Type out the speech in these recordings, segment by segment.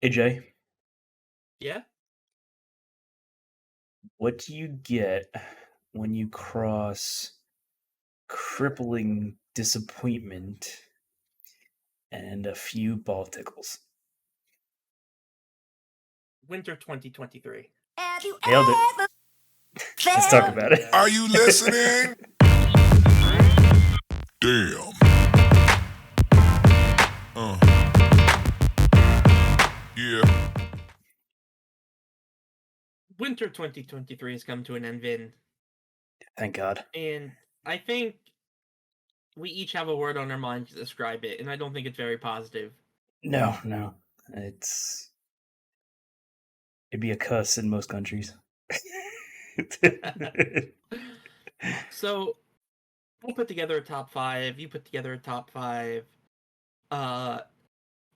AJ, Yeah? what do you get when you cross crippling disappointment and a few ball tickles? Winter 2023. Have you Nailed it. ever Let's talk felt? about Yeah. Are you listening? Damn. Yeah. Winter 2023 has come to an end, Vin, Thank God. and I think we each have a word on our mind to describe it, and I don't think it's very positive. No, no. It's it'd be a cuss in most countries. So, I put together a top five, you put together a top five. Uh,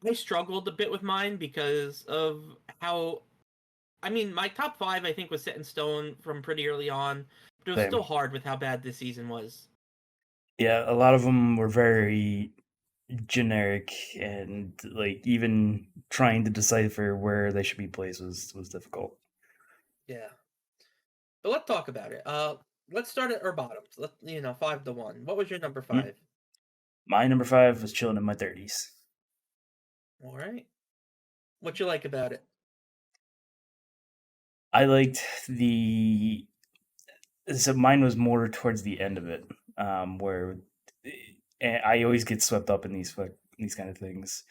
I struggled a bit with mine because of how. I mean, my top five I think was set in stone from pretty early on, but it was Same. still hard with how bad this season was. Yeah, a lot of them were very generic, and like even trying to decipher where they should be placed was difficult. Yeah. But let's talk about it. Let's start at our bottoms. 5 to 1. What was your number Mm. five? My number five was chilling in my 30s. All right. What you like about it? I liked the so mine was more towards the end of it, where I always get swept up in these kind of things.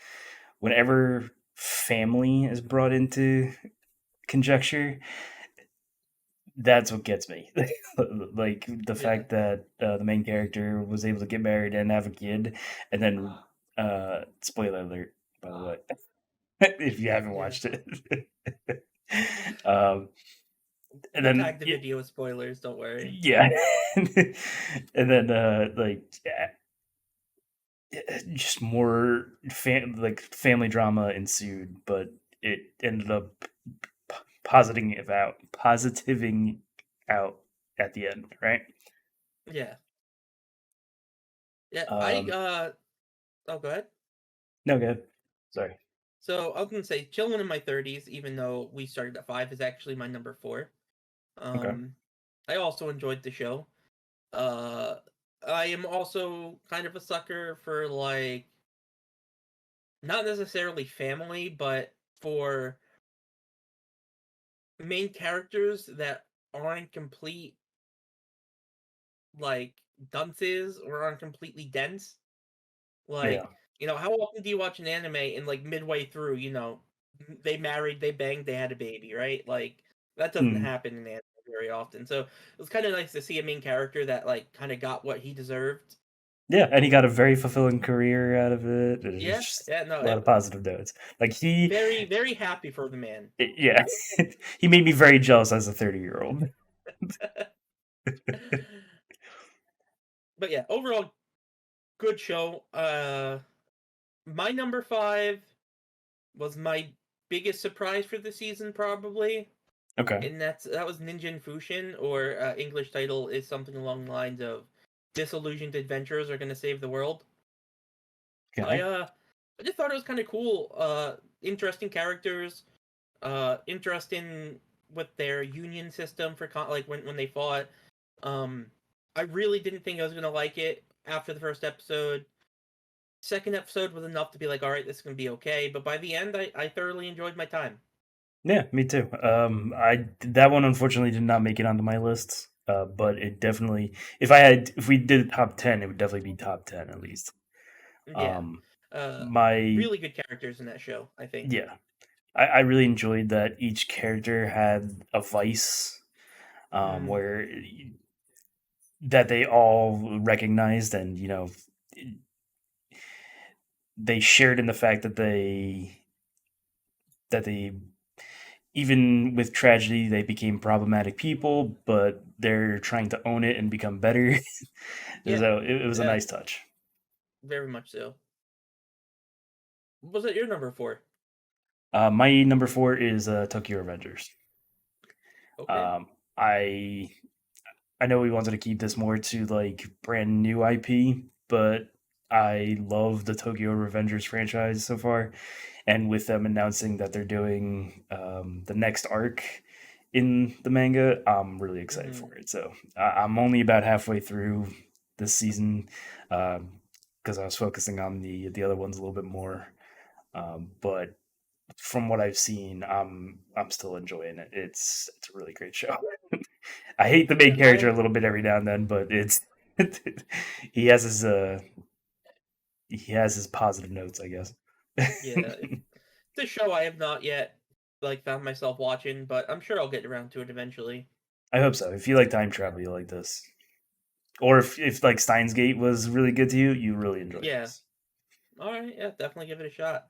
Whenever family is brought into conjecture, that's what gets me. Like the Yeah. fact that the main character was able to get married and have a kid, and then spoiler alert, by the way, if you haven't Yeah. watched it. um, and We'll then tag the video with spoilers. Don't worry. yeah, and then like just more like family drama ensued, but it ended up positiving out at the end, right? Yeah. Yeah. Um, Oh, go ahead. no good. Sorry. So I was gonna say, chilling in my 30s, even though we started at five, is actually my number four. Okay. Um, I also enjoyed the show. Uh, I am also kind of a sucker for like not necessarily family, but for main characters that aren't complete like dunces or aren't completely dense. Yeah. Like, how often do you watch an anime and like midway through, they married, they banged, they had a baby, right? Like that doesn't Mm. happen in anime very often. So it was kind of nice to see a main character that like kind of got what he deserved. Yeah, and he got a very fulfilling career out of it. It's Yeah, just yeah, no, a lot of positive notes. Like very, very happy for the man. yeah, he made me very jealous as a 30-year-old. But yeah, overall good show. My number five was my biggest surprise for the season, probably, Okay. and that was Ninja Fushin, or English title is something along the lines of "Disillusioned Adventurers Are Gonna Save the World." I Okay. uh, I just thought it was kind of cool. Interesting characters. Interesting with their union system for like when they fought. Um, I really didn't think I was gonna like it after the first episode. Second episode was enough to be like, all right, this is gonna be okay. But by the end, I thoroughly enjoyed my time. Yeah, me too. I that one unfortunately did not make it onto my list. But it definitely, if we did top 10, it would definitely be top 10 at least. Yeah. Um, Uh, my really good characters in that show, I think. yeah, I really enjoyed that each character had a vice, Mm, where that they all recognized, and they shared in the fact that they even with tragedy they became problematic people, but they're trying to own it and become better. yeah, So it was a yeah, nice touch. very much so. Was that your number four? My number four is Tokyo Revengers. Okay. um, I I know we wanted to keep this more to like brand new IP, but I love the Tokyo Revengers franchise so far, and with them announcing that they're doing the next arc in the manga, I'm really excited Mm-hmm. for it. So I'm only about halfway through this season because I was focusing on the other ones a little bit more. But from what I've seen, I'm still enjoying it. It's a really great show. I hate the main Yeah, character a little bit every now and then, but it's he has his he has his positive notes, I guess. yeah. It's a show I have not yet found myself watching, but I'm sure I'll get around to it eventually. I hope so. If you like time travel, you like this. Or if like Steins Gate was really good to you, you really enjoy Yeah. this. All right. Yeah, definitely give it a shot.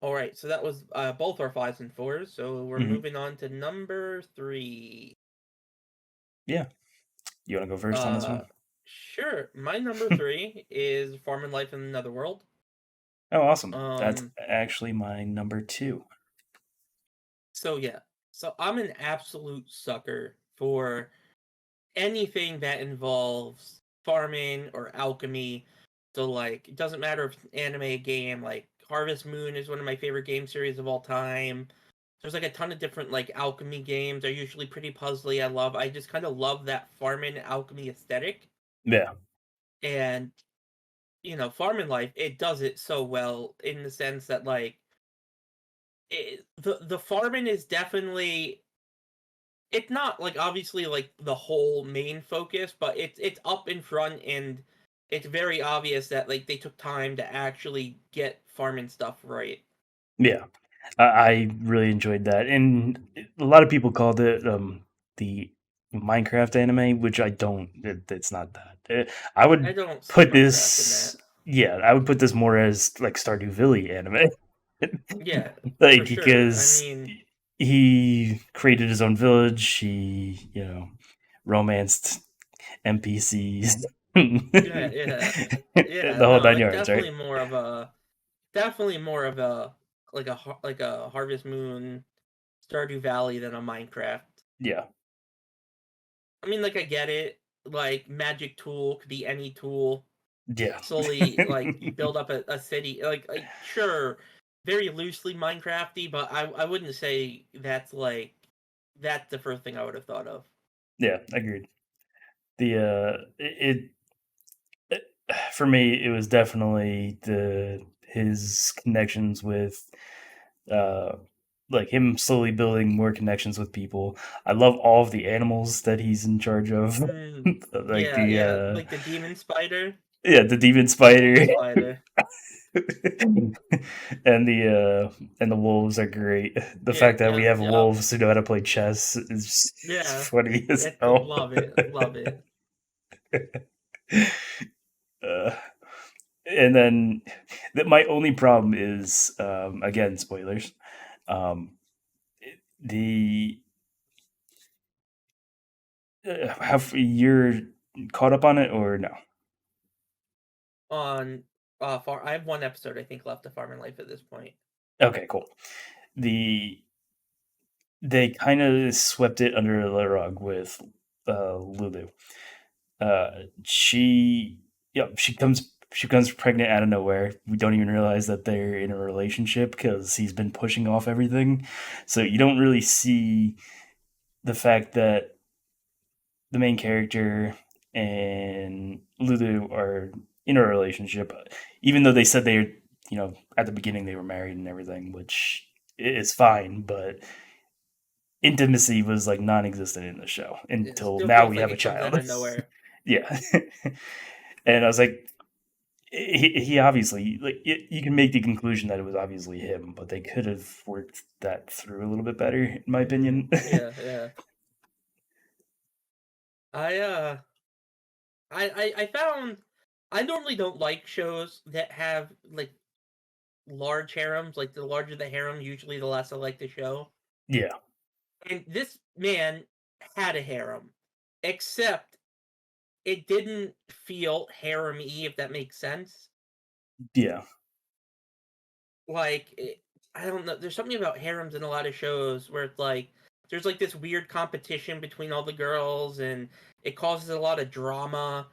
All right. So that was both our fives and fours. So we're Hmm. moving on to number three. Yeah, you want to go first on this Uh, one? sure. My number three is Farm and Life in Another World. Oh, awesome! That's Um. actually my number two. So yeah. So I'm an absolute sucker for anything that involves farming or alchemy. So like it doesn't matter if it's an anime game, like Harvest Moon is one of my favorite game series of all time. There's like a ton of different like alchemy games. They're usually pretty puzzly. I just kind of love that farming alchemy aesthetic. Yeah, And farming life, it does it so well in the sense that the farming is definitely, it's not like obviously like the whole main focus, but it's up in front, and it's very obvious that like they took time to actually get farming stuff right. yeah. I really enjoyed that, and a lot of people called it the Minecraft anime, which I don't. It's not that. I I would don't see put Minecraft in this. that. Yeah, I would put this more as like Stardew Valley anime, Yeah, like for sure. I because mean, he created his own village. He romanced NPCs, yeah, yeah, the yeah. whole No, nine it's yards, right? definitely more of a like a Harvest Moon, Stardew Valley than a Minecraft. Yeah, I mean, like I get it. Like magic tool could be any tool. yeah. Slowly like you build up a city, like sure, very loosely Minecrafty, but I wouldn't say that's the first thing I would have thought of. Yeah, agreed. The it for me it was definitely the his connections with uh like him slowly building more connections with people. I love all of the animals that he's in charge of. Mm, Like yeah, yeah, the like the demon spider, yeah, the demon the wolf spider. spider. And the wolves are great. The Yeah, fact that we yeah, have yeah, wolves who know how to play chess is yeah. funny as It's hell. love it, love it. uh, and then my only problem is again spoilers. Um, the have you're caught up on it or no? On far, I have one episode I think left of Farm and Life at this point. Okay, cool. The They kind of swept it under the rug with Lulu. She yeah she comes pregnant out of nowhere. We don't even realize that they're in a relationship because he's been pushing off everything. So you don't really see the fact that the main character and Lulu are in a relationship, even though they said they're at the beginning they were married and everything, which is fine, but intimacy was like non-existent in the show It until still now feels we like have a it comes out child. of nowhere. Yeah. And I was like, he obviously like you can make the conclusion that it was obviously him, but they could have worked that through a little bit better, in my opinion. Yeah, yeah. I uh I found I normally don't like shows that have like large harems. Like the larger the harem, usually the less I like the show. Yeah, And this man had a harem, except it didn't feel harem-y, if that makes sense. yeah, Like I don't know. There's something about harems in a lot of shows where it's like there's like this weird competition between all the girls, and it causes a lot of drama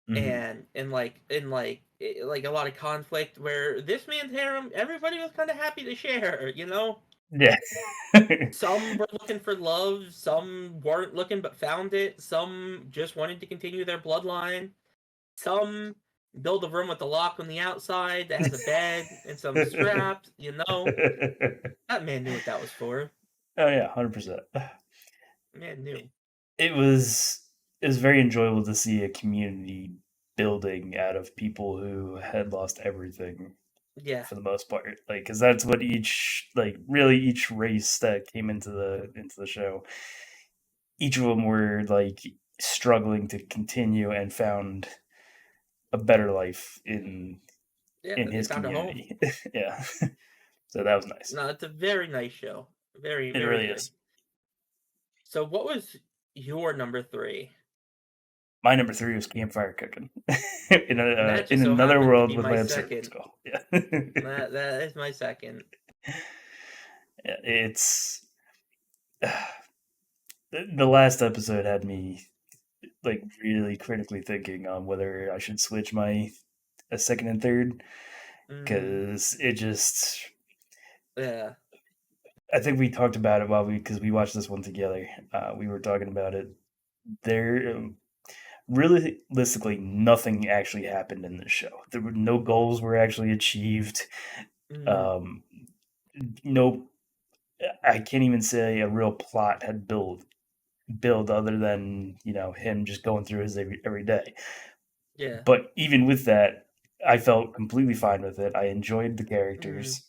hmm, and like like a lot of conflict where this man's harem, everybody was kind of happy to share, you know? Yeah. Some were looking for love, some weren't looking but found it, some just wanted to continue their bloodline, some build a room with a lock on the outside that has a bed and some straps, you know? That man knew what that was for. Oh yeah, 100%. Man knew. It was it was very enjoyable to see a community building out of people who had lost everything Yeah. for the most part, like because that's what each like really each race that came into the show, each of them were like struggling to continue and found a better life Yeah, in they his found a home. community. Yeah, so that was nice. No, it's a very nice show. Very, It very really good. is. So what was your number three? My number three was campfire cooking And that in just so another happened to world be with my my observant second. skull. Yeah. That is my second. Yeah, it's the last episode had me like really critically thinking on whether I should switch my a second and third Mm, because it just yeah. I think we talked about it while we because we watched this one together. We were talking about it. There, realistically, nothing actually happened in this show. There were no goals were actually achieved. Mm, Um, no, I can't even say a real plot had build other than him just going through his every day. yeah. But even with that, I felt completely fine with it. I enjoyed the Mm, characters.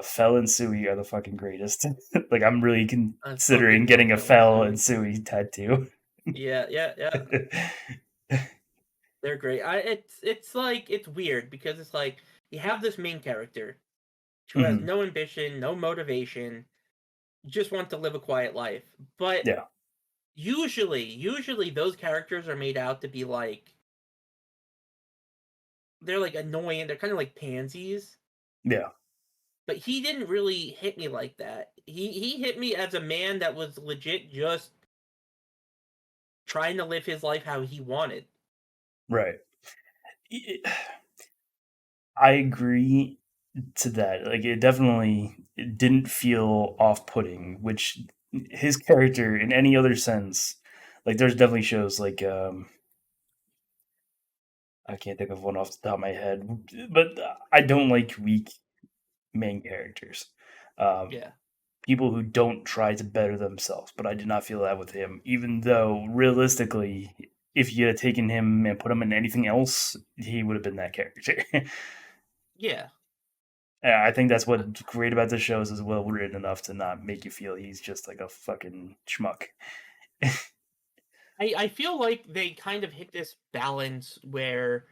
Fell and Sui are the fucking greatest. Like I'm really I considering fucking love getting a Fell Fell and Suey. Sui tattoo. Yeah, yeah, yeah. They're great. It's like it's weird because it's like you have this main character who has Mhm. no ambition, no motivation, just wants to live a quiet life. But Yeah, usually those characters are made out to be like they're like annoying. They're kind of like pansies. yeah, But he didn't really hit me like that. He hit me as a man that was legit just trying to live his life how he wanted. right. I agree to that. Like it didn't feel off-putting, which his character in any other sense, like there's definitely shows like I can't think of one off the top of my head, but I don't like weak main characters. Um, Yeah. People who don't try to better themselves, but I did not feel that with him, even though realistically, if you had taken him and put him in anything else, he would have been that character. Yeah. Yeah, I think that's what's great about the show is well written enough to not make you feel he's just like a fucking schmuck. I feel like they kind of hit this balance where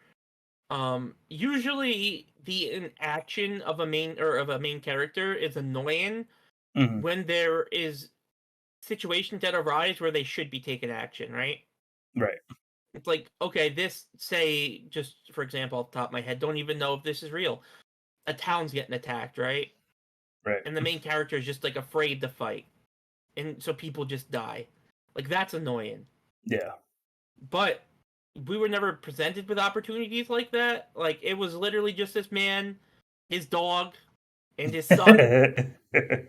usually the inaction of a main character is annoying Hmm. when there is situations that arise where they should be taking action, right? Right, It's like, okay, this say just for example off the top of my head, don't even know if this is real. A town's getting attacked, right? right. And the main character is just like afraid to fight. And so people just die. Like that's annoying. Yeah. But we were never presented with opportunities like that. Like it was literally just this man, his dog, and his son.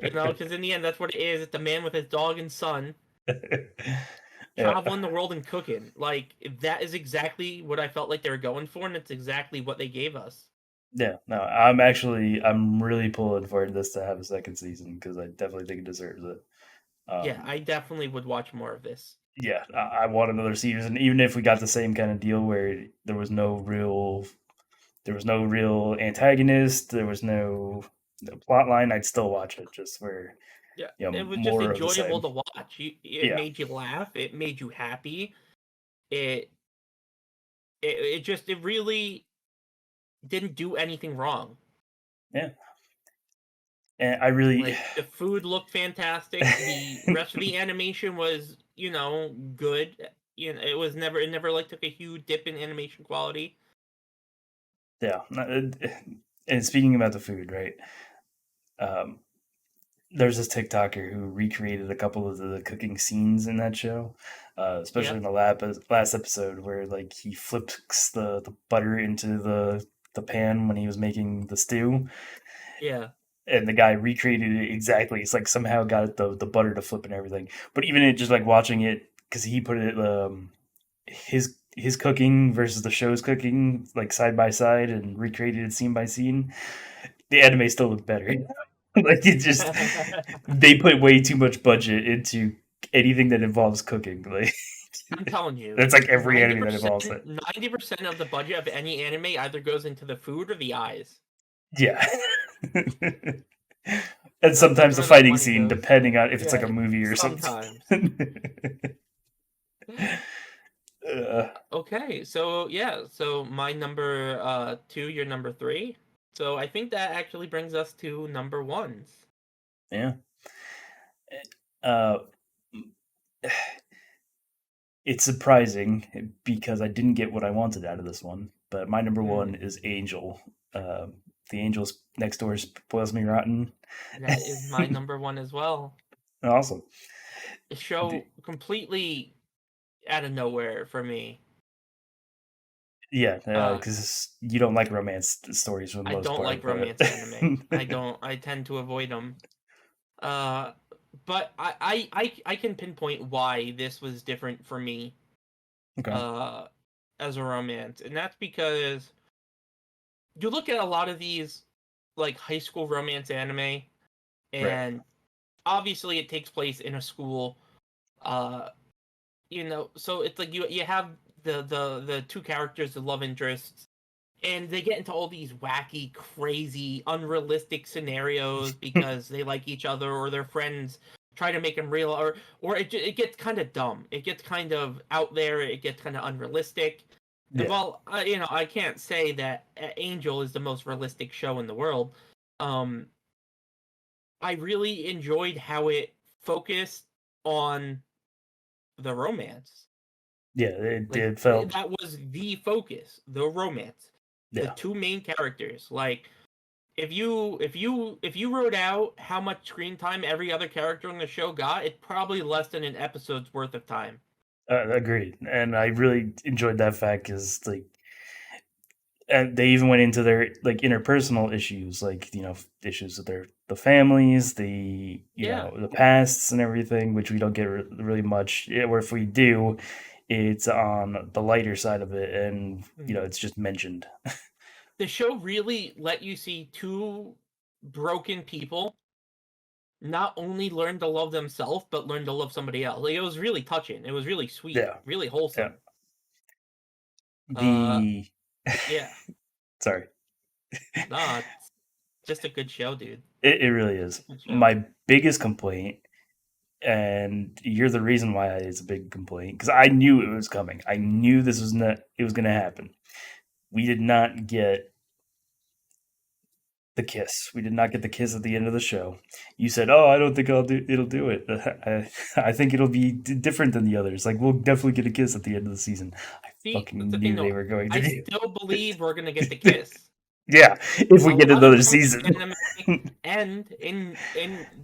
You know, because in the end, that's what it is. It's a man with his dog and son Yeah. traveling the world and cooking. Like that is exactly what I felt like they were going for, and it's exactly what they gave us. Yeah. No, I'm really pulling for this to have a second season because I definitely think it deserves it. Yeah, Um, I definitely would watch more of this. yeah, I want another season, even if we got the same kind of deal where there was no real antagonist, there was no plot line. I'd still watch it just for Yeah, it was just more of the enjoyable same. to watch. It Yeah, made you laugh. It made you happy. It it really didn't do anything wrong. yeah, and I really. Like the food looked fantastic. The rest of the animation was, good. It never like took a huge dip in animation quality. Yeah, and speaking about the food, right? Um, there's this TikToker who recreated a couple of the cooking scenes in that show, especially Yeah, in the last episode where like he flips the butter into the pan when he was making the stew, yeah. and the guy recreated it exactly. It's like somehow got the butter to flip and everything. But even it just like watching it because he put it his cooking versus the show's cooking like side by side and recreated it scene by scene. The anime still looked better. Like it just they put way too much budget into anything that involves cooking. Like I'm telling you, that's like every ninety anime that percent, involves it. 90% of the budget of any anime either goes into the food or the eyes. Yeah. And sometimes That's the where the fighting money scene, goes. depending on if it's like Yeah, a movie or sometimes. something. uh, Okay, so yeah, so my number 2, your number 3. So I think that actually brings us to number ones. yeah. Uh, it's surprising because I didn't get what I wanted out of this one. But my number one Hmm. is Angel. The Angels Next Door spoils me rotten. That is my number one as well. Awesome. A show completely out of nowhere for me. Yeah, Uh, because you don't like romance stories for the I most don't part, like but romance anime. I don't. I tend to avoid them. Uh, but I can pinpoint why this was different for me. okay, Uh, as a romance, and that's because you look at a lot of these like high school romance anime, right. and obviously it takes place in a school. Uh, so it's like you have the two characters, the love interests, and they get into all these wacky, crazy, unrealistic scenarios because they like each other or their friends try to make them real, or it gets kind of dumb. It gets kind of out there. It gets kind of unrealistic. And Yeah, while I can't say that Angel is the most realistic show in the world, um, I really enjoyed how it focused on the romance. yeah. It, Like it felt that was the focus, the romance, the yeah. two main characters. Like if you wrote out how much screen time every other character on the show got, it's probably less than an episode's worth of time. Agreed, and I really enjoyed that fact because like, and they even went into their like interpersonal issues, like issues with the families, Yeah. the pasts and everything, which we don't get really much. Or if we do, it's on the lighter side of it, and Mhm. it's just mentioned. The show really let you see two broken people not only learn to love themselves but learn to love somebody else. Like it was really touching. It was really sweet, Yeah, really yeah. wholesome. Uh The yeah. sorry, Nah, it's just a good show, dude. it really is Good show. my biggest complaint, and you're the reason why it's a big complaint because I knew it was coming. I knew this was not it was going to happen. We did not get the kiss. We did not get the kiss at the end of the show. You said, "Oh, I don't think it'll do it. I think it'll be different than the others. Like we'll definitely get a kiss at the end of the season." I See, that's fucking the thing knew they though. were going to I do still believe we're gonna get the it. kiss. Yeah, if A we get lot of another romance season. anime end in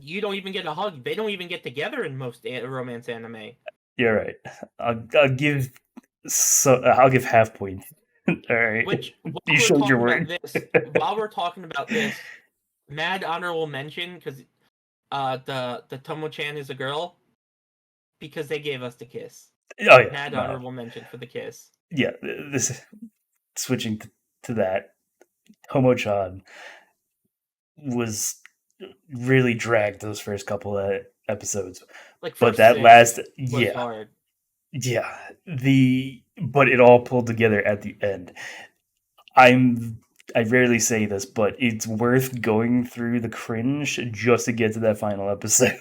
you don't even get a hug. They don't even get together in most romance anime. You're right. I'll give I'll give half point. All right, Which you showed your word. while we're talking about this, mad honorable mention because the Tomo-chan is a girl because they gave us the kiss. Oh yeah, Mad no, honorable mention for the kiss. yeah. This switching to that Homo-chan was really dragged those first couple of episodes, Like but first that six last, was yeah, hard. yeah, but it all pulled together at the end. I'm I rarely say this, but it's worth going through the cringe just to get to that final episode.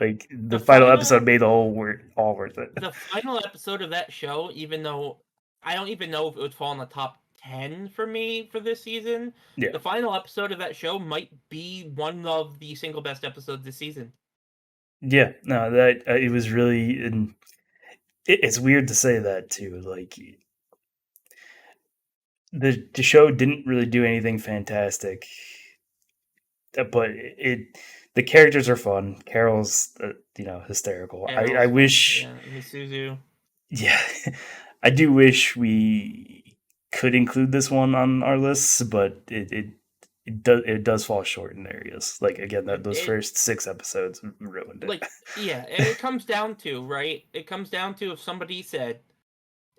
Like the The final episode final made the whole all worth it. the final episode of that show, even though I don't even know if it would fall in the top 10 for me for this season, Yeah, the final episode of that show might be one of the single best episodes this season. yeah. No, that it was really, and it's weird to say that too. Like the show didn't really do anything fantastic, but the characters are fun. Carol's hysterical. I Carol's fun. wish, Yeah, Misuzu. yeah, I do wish we could include this one on our lists, but it does fall short in areas. Like again, those It first 6 episodes ruined it. like yeah, and it comes down to right. It comes down to if somebody said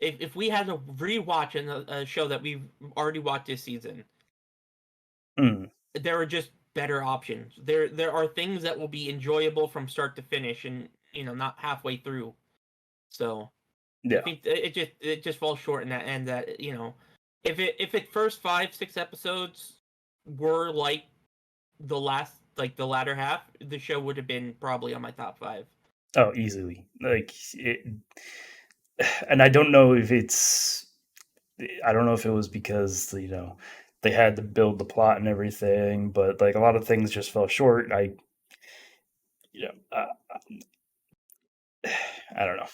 if we had to rewatch a show that we've already watched this season, Mm, there are just better options. There are things that will be enjoyable from start to finish, and not halfway through. So I yeah, think it just falls short in that end. That if it first 5-6 episodes were like the latter half, the show would have been probably on my top 5. oh, easily. Like it, and I don't know if it's. I don't know if it was because they had to build the plot and everything, but like a lot of things just fell short. You know, uh, I don't know.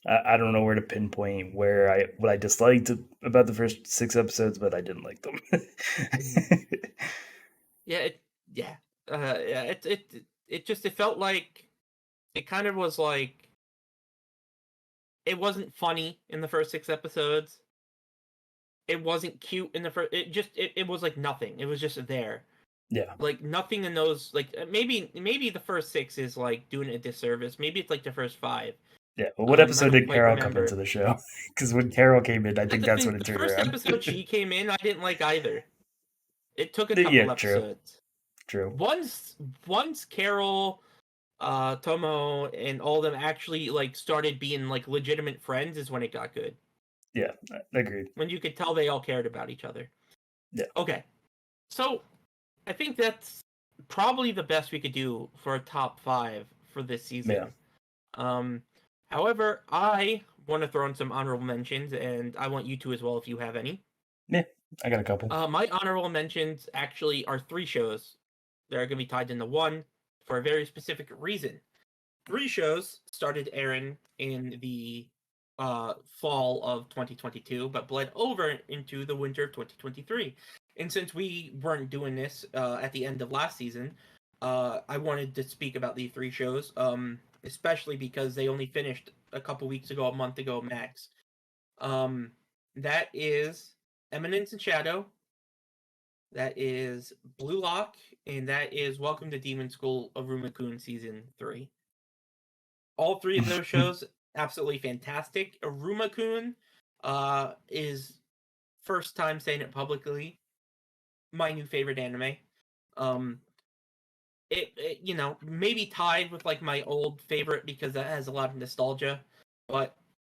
I don't know where to pinpoint what I disliked about the first 6 episodes, but I didn't like them. Mhm. Yeah, yeah, yeah. It felt like it kind of was like it wasn't funny in the first 6 episodes. It wasn't cute in the first. It was like nothing. It was just there. Yeah, Like nothing in those. Like maybe the first 6 is like doing a disservice. Maybe it's like the first 5. yeah. Well, what I episode don't did quite Carol come into remember. the show? Because when Carol came in, I That's think the that's thing. when it The turned first around. episode she came in, I didn't like either. It took a Yeah, couple true, episodes. true. Once Carol, Tomo, and all of them actually like started being like legitimate friends is when it got good. Yeah, agreed. When you could tell they all cared about each other. Yeah, Okay, so I think that's probably the best we could do for a top 5 for this yeah, season. Um, However, I want to throw in some honorable mentions, and I want you to as well if you have any. yeah. I got a couple. My honorable mentions actually are 3 shows. They're going to be tied into one for a very specific reason. 3 shows started airing in the fall of 2022, but bled over into the winter of 2023. And since we weren't doing this at the end of last season, I wanted to speak about these 3 shows, especially because they only finished a couple weeks ago, a month ago max. Um, that is Eminence and Shadow, that is Blue Lock, and that is Welcome to Demon School Aruma-kun Season 3. All 3 of those shows, absolutely fantastic. Aruma-kun is, first time saying it publicly, my new favorite anime. Um, maybe tied with like my old favorite because that has a lot of nostalgia, but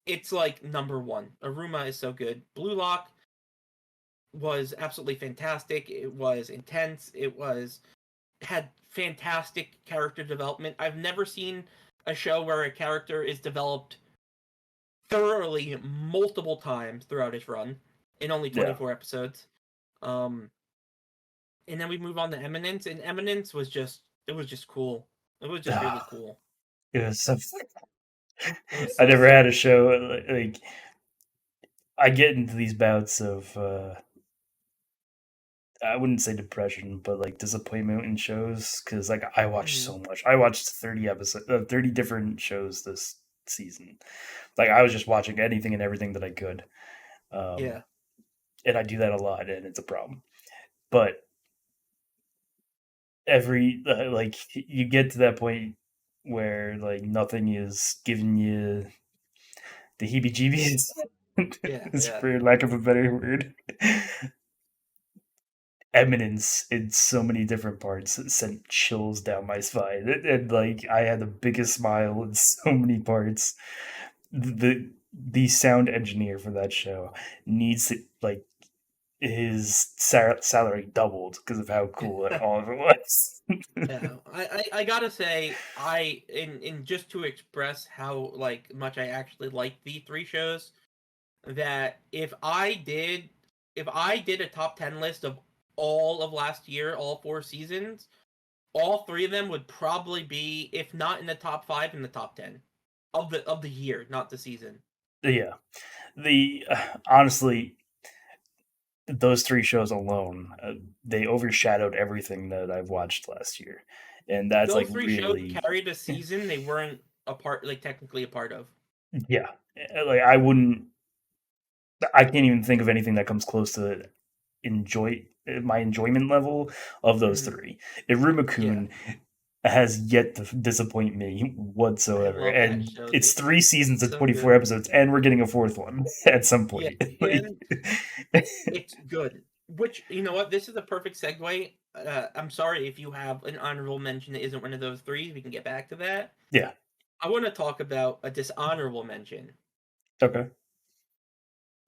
it's like number 1. Aruma is so good. Blue Lock was absolutely fantastic. It was intense. Had fantastic character development. I've never seen a show where a character is developed thoroughly multiple times throughout its run in only Yeah. 24 episodes. Um, and then we move on to Eminence, and Eminence was just cool. It was just really cool. It was so. It was I so never had sick. a show like I get into these bouts of I wouldn't say depression, but like disappointment in shows because like I watched Mm-hmm. so much. I watched 30 different shows this season. Like I was just watching anything and everything that I could, Yeah. um, and I do that a lot, and it's a problem. But every like you get to that point where like nothing is giving you the heebie-jeebies, Yeah. is Yeah. for lack of a better word. Eminence in so many different parts sent chills down my spine, and like I had the biggest smile in so many parts. The sound engineer for that show needs to like his salary doubled because of how cool all of it was. Yeah, I gotta say, I in just to express how like much I actually like the 3 shows, that if I did a top 10 list of all of last year, all 4 seasons, all 3 of them would probably be, if not in the top 5, in the top 10 of the year, not the season. Yeah, the honestly, those 3 shows alone, they overshadowed everything that I've watched last year. and that's like Those three shows really, carried a season they weren't technically a part of. yeah. Like I can't even think of anything that comes close to enjoy my enjoyment level of those Mhm. three. Yeah, Iruma-kun has yet to disappoint me I whatsoever, love that and show. it's 3 seasons It's of so 24 good. episodes, and we're getting a fourth one at some Yeah, point. and it's good. Which, you know what? This is a perfect segue. I'm sorry if you have an honorable mention that isn't one of those three. We can get back to that. Yeah. I want to talk about a dishonorable mention. Okay.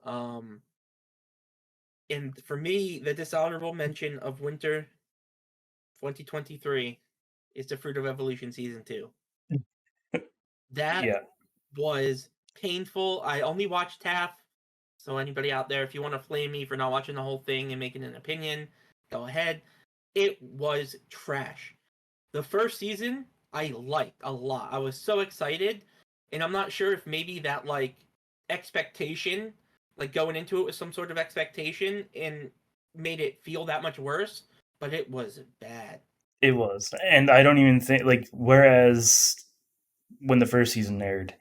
Um, and for me, the dishonorable mention of Winter 2023 is The Fruit of Evolution Season 2. That Yeah. was painful. I only watched half, so anybody out there, if you want to flame me for not watching the whole thing and making an opinion, go ahead. It was trash. The first season I liked a lot. I was so excited, and I'm not sure if maybe that like expectation, like going into it with some sort of expectation, and made it feel that much worse. But it was bad. It was, and I don't even think like whereas when the first season aired,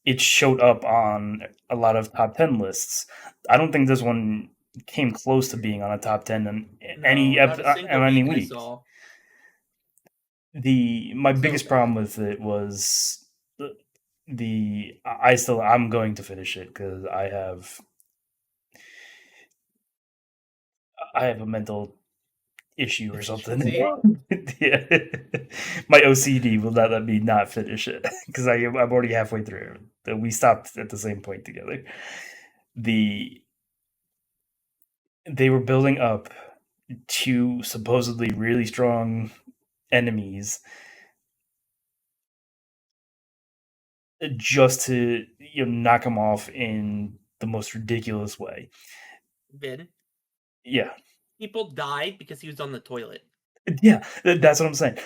it showed up on a lot of top 10 lists. I don't think this one came close to being on a top 10 in No, not a single on any week I week. saw. The my So biggest problem bad. with it was I'm going to finish it because I have a mental issue or something. Deficiency. Yeah, my OCD will not let me not finish it because I'm already halfway through. We stopped at the same point together. The They were building up two supposedly really strong enemies just to knock them off in the most ridiculous way. Vin. Yeah, People died because he was on the toilet. yeah, that's what I'm saying.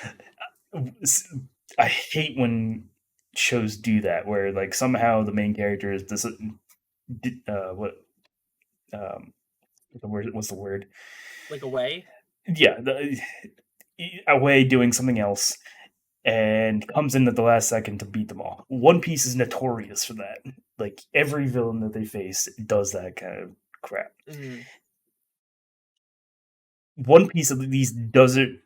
I hate when shows do that, where like somehow the main character is this. What the word? What's the word? Like away. Yeah, away doing something else, and comes in at the last second to beat them all. One Piece is notorious for that. Like every villain that they face does that kind of crap. Mm, One Piece at least does it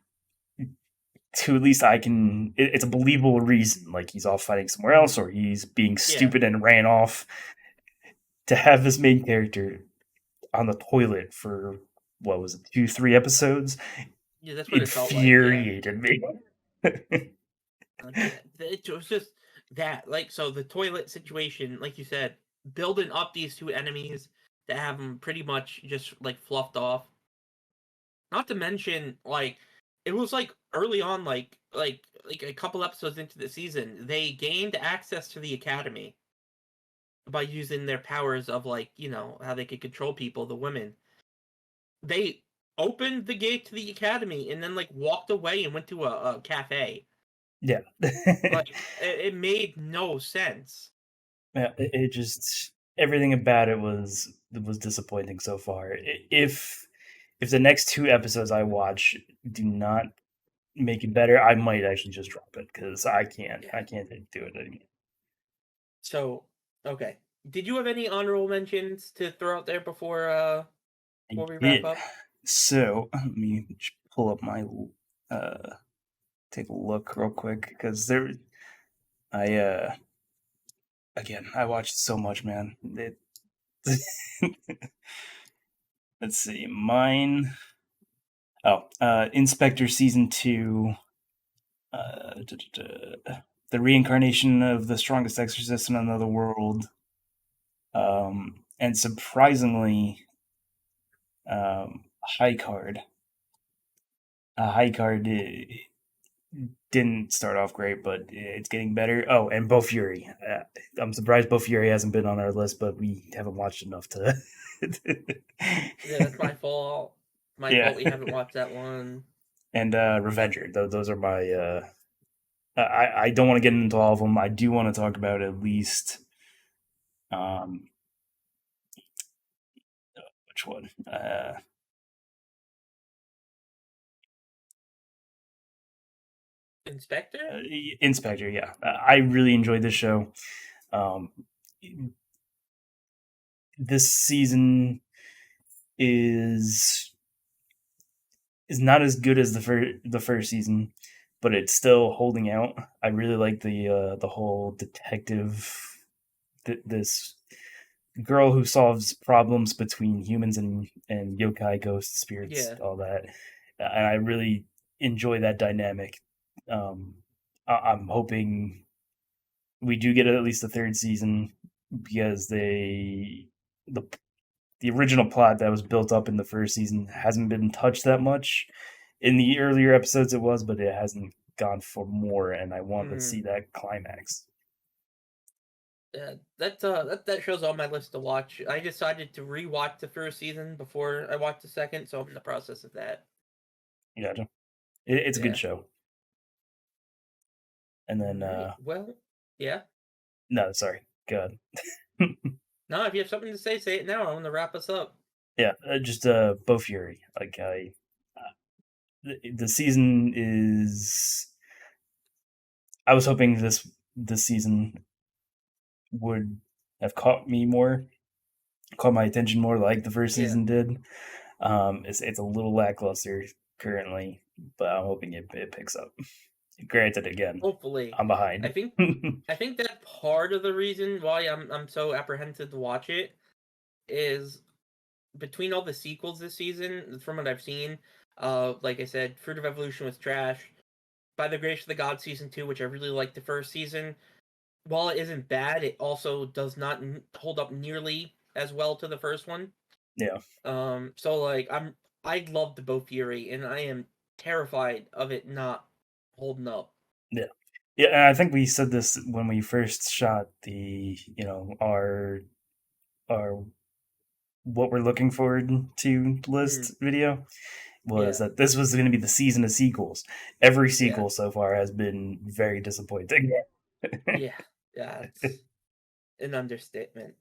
to at least I can. It's a believable reason, like he's off fighting somewhere else, or he's being yeah. stupid and ran off. To have this main character on the toilet for what was it, 2, 3 episodes, Yeah, that's what it felt like. Yeah. infuriated me. Yeah, it was just that. Like, so the toilet situation, like you said, building up these two enemies to have them pretty much just like fluffed off. Not to mention, like, it was like early on, like a couple episodes into the season, they gained access to the academy by using their powers of like how they could control people, the women. They opened the gate to the academy and then like walked away and went to a cafe. Yeah. Like it made no sense. Yeah, it just everything about it was disappointing so far. If the next 2 episodes I watch do not make it better, I might actually just drop it because Yeah. I can't do it anymore. So okay, did you have any honorable mentions to throw out there I before we wrap did. up? So let me pull up my uh take a look real quick because I again I watched so much, man. Let's see, mine. Oh, Inspector season 2. The reincarnation of the strongest exorcist in another world. And surprisingly, high card. High card didn't start off great, but it's getting better. Oh, and Bo Fury. I'm surprised Bo Fury hasn't been on our list, but we haven't watched enough to. Yeah, that's my fault. My Yeah, fault. We haven't watched that one. and Revenger. Those are my. I don't want to get into all of them. I do want to talk about at least. Um, which one? Inspector? Inspector. Yeah, I really enjoyed this show. Um, this season is not as good as the first season, but it's still holding out. I really like the whole detective, this girl who solves problems between humans and yokai, ghosts, spirits, Yeah. all that, and I really enjoy that dynamic. I'm hoping we do get at least a third season because the the original plot that was built up in the first season hasn't been touched that much. In the earlier episodes, it was, but it hasn't gone for more, and I want to Mm. see that climax. That show's on my list to watch. I decided to rewatch the first season before I watched the second, so I'm in the process of that. Yeah, it's a good Yeah. show. And then, Alright. Well, yeah. no, sorry, go ahead. No, if you have something to say it now. I want to wrap us up. Yeah, just Bo Fury. Like the season is. I was hoping this season would have caught my attention more, like the first Yeah. season did. It's a little lackluster currently, but I'm hoping it picks up. Granted, again, Hopefully. I'm I behind. think I think that part of the reason why I'm so apprehensive to watch it is between all the sequels this season, from what I've seen, like I said, Fruit of Evolution was trash. By the Grace of the God season 2, which I really liked the first season, while it isn't bad, it also does not hold up nearly as well to the first one. Yeah, So like I love the Bo Fury, and I am terrified of it not holding up. yeah, yeah. And I think we said this when we first shot the, our what we're looking forward to Mm, list video, was yeah, that this was going to be the season of sequels. Every yeah, sequel so far has been very disappointing. yeah, yeah. It's an understatement.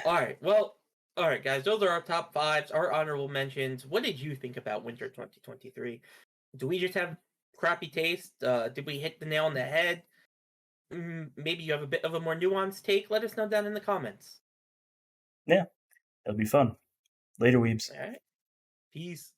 All right, well, all right, guys. Those are our top fives, our honorable mentions. What did you think about Winter 2023? Do we just have crappy taste? Did we hit the nail on the head? Maybe you have a bit of a more nuanced take. Let us know down in the comments. Yeah, it'll be fun. Later, weebs. All right, peace.